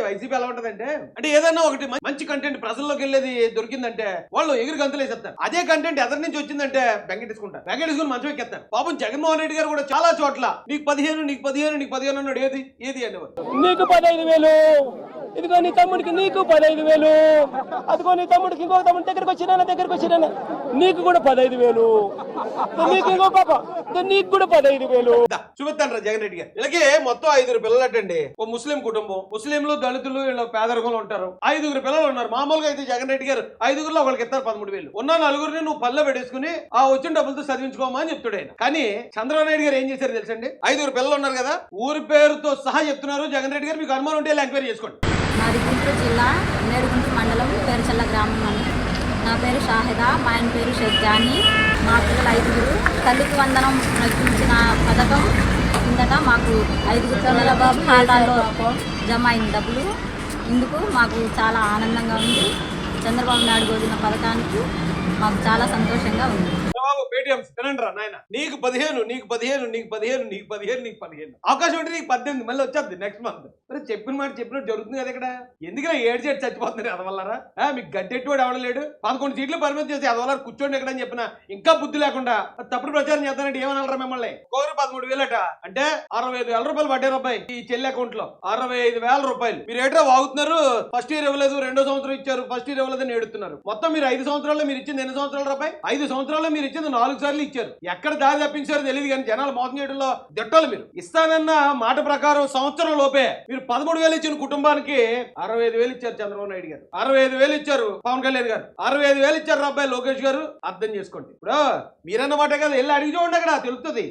YCP ఎలా ఉంటదంటే అంటే ఏదైనా ఒకటి మంచి కంటెంట్ ప్రజల్లోకి వెళ్ళేది దొరికిందంటే వాళ్ళు ఎగిరి గంతులు వేసేస్తారు. అదే కంటెంట్ ఎదరి నుంచి వచ్చిందంటే వెంకటేసుకుని మంచం ఎక్కేస్తారు. పాపం జగన్మోహన్ రెడ్డి గారు కూడా చాలా చోట్ల నీకు 15 అన్నాడు. ఏది అనేవారు. నీకు 15,000, ఇదిగో నీ తమ్ముడికి నీకు 15,000, అదిగో నీ తమ్ముడికి ఇంకో తమ్ముడి దగ్గరకు వచ్చినా నీకు కూడా 15,000, నీకు ఇంకో పాప నీకు కూడా 15,000 చూపిస్తాను రా జగన్ రెడ్డి గారు. ఇలాగే మొత్తం 5 పిల్లలటండి. ఓ ముస్లిం కుటుంబం, ముస్లింలు దళితులు వీళ్ళు పేదరికంలో ఉంటారు. 5 పిల్లలు ఉన్నారు. మామూలుగా అయితే జగన్ రెడ్డి గారు 5గురిలో ఒకరికి ఇస్తారు 13,000. ఉన్న 4గురిని నువ్వు పల్లె పెట్టేసుకుని ఆ వచ్చిన డబ్బులతో చదివించుకోమా అని చెప్తాడు ఆయన. కానీ చంద్రబాబు నాయుడు గారు ఏం చేశారు తెలుసండి? 5 పిల్లలు ఉన్నారు కదా, ఊరి పేరుతో సహా చెప్తున్నారు. జగన్ రెడ్డి గారు మీకు అనుమానం ఉంటే ఎంక్వైరీ చేసుకోండి. మాది గుంటూరు జిల్లా మేడుగుంట మండలం పేరుచల్ల గ్రామం అని. నా పేరు షాహిదా, మా ఆయన పేరు షేక్ జానీ. మా పిల్లలు 5గురు. తల్లికి వందనం ఇచ్చిన పథకం కిందట మాకు 5 నెల ఖాతాలో జమ అయిన డబ్బులు. ఇందుకు మాకు చాలా ఆనందంగా ఉంది. చంద్రబాబు నాయుడు వదిలిన పథకానికి మాకు చాలా సంతోషంగా ఉంది. నీకు 15 అవకాశం ఉంటే నీకు 18 మళ్ళీ వచ్చేది నెక్స్ట్ మంత్. మరి చెప్పిన మాట చెప్పినట్టు జరుగుతుంది కదా ఇక్కడ. ఎందుకంటే 7 సీట్లు చచ్చిపోతున్నారు అదవల్లరా. మీకు గడ్డెట్టువాడు ఎవడలేడు. 11 సీట్లు పరిమితి చేసి అదవల్ల కూర్చోండి ఎక్కడ అని చెప్పిన ఇంకా బుద్ధి లేకుండా తప్పుడు ప్రచారం చేస్తానంటే ఏమనాలరా మిమ్మల్ని? 13,000 అంటే 65,000 రూపాయలు పడ్డారు అబ్బాయి ఈ చెల్లి అకౌంట్ లో. 65,000 రూపాయలు. మీరు ఏటో వాగుతున్నారు. ఫస్ట్ ఇయర్ ఇవ్వలేదు, 2వ సంవత్సరం ఇచ్చారు, ఫస్ట్ ఇయర్ ఇవ్వలేదని ఏడుతున్నారు. మొత్తం మీరు 5 సంవత్సరాల్లో మీరు ఇచ్చింది ఎన్ని సంవత్సరాలు రూపాయి? 5 సంవత్సరాల్లో మీరు ఇచ్చింది 4 సార్లు ఇచ్చారు. ఎక్కడ దారి తప్పించారో తెలియదు కానీ జనాలు మోసం చేయడంలో దిట్టాలు మీరు. ఇస్తానన్న మాట ప్రకారం సంవత్సరం లోపే మీరు 13,000 ఇచ్చిన కుటుంబానికి 65,000 ఇచ్చారు చంద్రబాబు నాయుడు గారు. 65,000 ఇచ్చారు పవన్ కళ్యాణ్ గారు. 65,000 ఇచ్చారు అబ్బాయి లోకేష్ గారు. అర్థం చేసుకోండి. ఇప్పుడు మీరన్నమాట కదా, వెళ్ళి అడిగి చూడండి, అక్కడ తెలుస్తుంది.